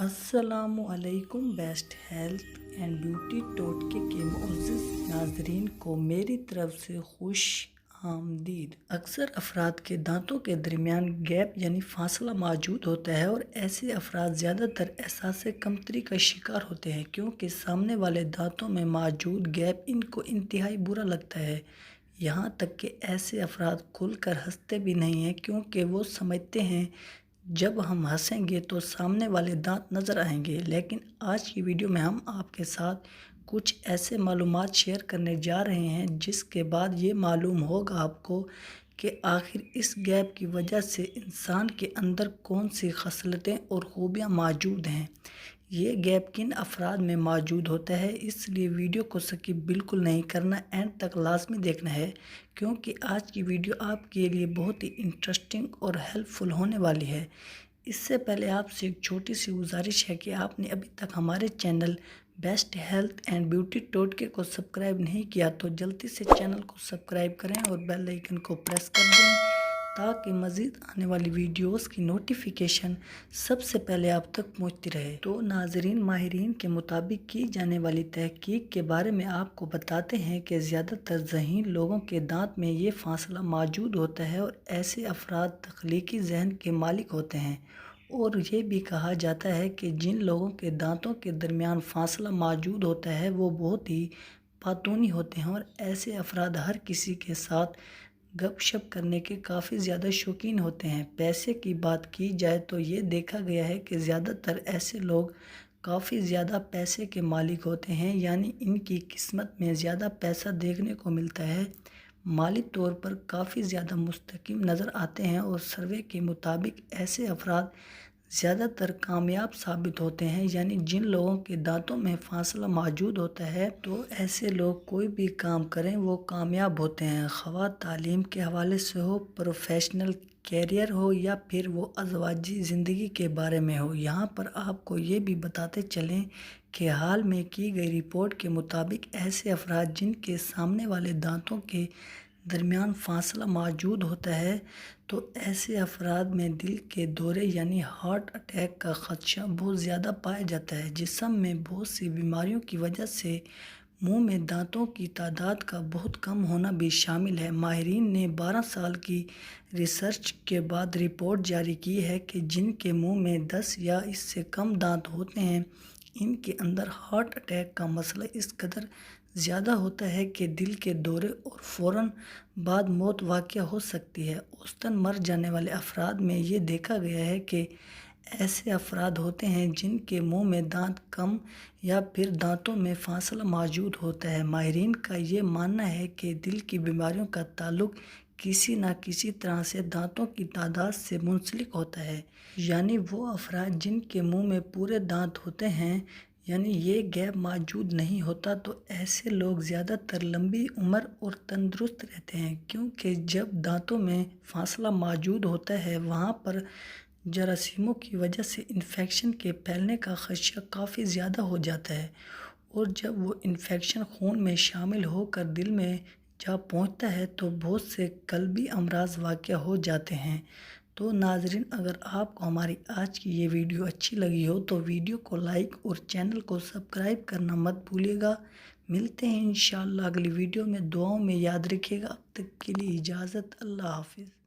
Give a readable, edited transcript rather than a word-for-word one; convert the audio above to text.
السلام علیکم۔ Best health and beauty ٹوٹکے کے معزز ناظرین کو میری طرف سے خوش آمدید۔ اکثر افراد کے دانتوں کے درمیان گیپ یعنی فاصلہ موجود ہوتا ہے اور ایسے افراد زیادہ تر احساس کمتری کا شکار ہوتے ہیں کیونکہ سامنے والے دانتوں میں موجود گیپ ان کو انتہائی برا لگتا ہے۔ یہاں تک کہ ایسے افراد کھل کر ہنستے بھی نہیں ہیں کیونکہ وہ سمجھتے ہیں جب ہم ہنسیں گے تو سامنے والے دانت نظر آئیں گے۔ لیکن آج کی ویڈیو میں ہم آپ کے ساتھ کچھ ایسے معلومات شیئر کرنے جا رہے ہیں جس کے بعد یہ معلوم ہوگا آپ کو کہ آخر اس گیپ کی وجہ سے انسان کے اندر کون سی خصلتیں اور خوبیاں موجود ہیں۔ یہ گیپ کن افراد میں موجود ہوتا ہے، اس لیے ویڈیو کو سکپ بالکل نہیں کرنا، اینڈ تک لازمی دیکھنا ہے کیونکہ آج کی ویڈیو آپ کے لیے بہت ہی انٹرسٹنگ اور ہیلپ فل ہونے والی ہے۔ اس سے پہلے آپ سے ایک چھوٹی سی گزارش ہے کہ آپ نے ابھی تک ہمارے channel best health and beauty ٹوٹکے کو سبسکرائب نہیں کیا تو جلدی سے چینل کو سبسکرائب کریں اور بیل آئیکن کو پریس کر دیں تاکہ مزید آنے والی ویڈیوز کی نوٹیفیکیشن سب سے پہلے آپ تک پہنچتی رہے۔ تو ناظرین، ماہرین کے مطابق کی جانے والی تحقیق کے بارے میں آپ کو بتاتے ہیں کہ زیادہ تر ذہین لوگوں کے دانت میں یہ فاصلہ موجود ہوتا ہے اور ایسے افراد تخلیقی ذہن کے مالک ہوتے ہیں۔ اور یہ بھی کہا جاتا ہے کہ جن لوگوں کے دانتوں کے درمیان فاصلہ موجود ہوتا ہے وہ بہت ہی باتونی ہوتے ہیں اور ایسے افراد ہر کسی کے ساتھ گپ شپ کرنے کے کافی زیادہ شوقین ہوتے ہیں۔ پیسے کی بات کی جائے تو یہ دیکھا گیا ہے کہ زیادہ تر ایسے لوگ کافی زیادہ پیسے کے مالک ہوتے ہیں، یعنی ان کی قسمت میں زیادہ پیسہ دیکھنے کو ملتا ہے، مالی طور پر کافی زیادہ مستحکم نظر آتے ہیں اور سروے کے مطابق ایسے افراد زیادہ تر کامیاب ثابت ہوتے ہیں، یعنی جن لوگوں کے دانتوں میں فاصلہ موجود ہوتا ہے تو ایسے لوگ کوئی بھی کام کریں وہ کامیاب ہوتے ہیں، خواہ تعلیم کے حوالے سے ہو، پروفیشنل کیریئر ہو یا پھر وہ ازواجی زندگی کے بارے میں ہو۔ یہاں پر آپ کو یہ بھی بتاتے چلیں کہ حال میں کی گئی رپورٹ کے مطابق ایسے افراد جن کے سامنے والے دانتوں کے درمیان فاصلہ موجود ہوتا ہے تو ایسے افراد میں دل کے دورے یعنی ہارٹ اٹیک کا خدشہ بہت زیادہ پایا جاتا ہے۔ جسم میں بہت سی بیماریوں کی وجہ سے منہ میں دانتوں کی تعداد کا بہت کم ہونا بھی شامل ہے۔ ماہرین نے 12 سال کی ریسرچ کے بعد رپورٹ جاری کی ہے کہ جن کے منہ میں 10 یا اس سے کم دانت ہوتے ہیں ان کے اندر ہارٹ اٹیک کا مسئلہ اس قدر زیادہ ہوتا ہے کہ دل کے دورے اور فوراً بعد موت واقع ہو سکتی ہے۔ اوسطاً مر جانے والے افراد میں یہ دیکھا گیا ہے کہ ایسے افراد ہوتے ہیں جن کے منہ میں دانت کم یا پھر دانتوں میں فاصلہ موجود ہوتا ہے۔ ماہرین کا یہ ماننا ہے کہ دل کی بیماریوں کا تعلق کسی نہ کسی طرح سے دانتوں کی تعداد سے منسلک ہوتا ہے، یعنی وہ افراد جن کے منہ میں پورے دانت ہوتے ہیں یعنی یہ گیپ موجود نہیں ہوتا تو ایسے لوگ زیادہ تر لمبی عمر اور تندرست رہتے ہیں کیونکہ جب دانتوں میں فاصلہ موجود ہوتا ہے وہاں پر جراثیموں کی وجہ سے انفیکشن کے پھیلنے کا خدشہ کافی زیادہ ہو جاتا ہے اور جب وہ انفیکشن خون میں شامل ہو کر دل میں جا پہنچتا ہے تو بہت سے قلبی امراض واقع ہو جاتے ہیں۔ تو ناظرین، اگر آپ کو ہماری آج کی یہ ویڈیو اچھی لگی ہو تو ویڈیو کو لائک اور چینل کو سبسکرائب کرنا مت بھولیے گا۔ ملتے ہیں انشاءاللہ اگلی ویڈیو میں، دعاؤں میں یاد رکھیے گا۔ اب تک کے لیے اجازت، اللہ حافظ۔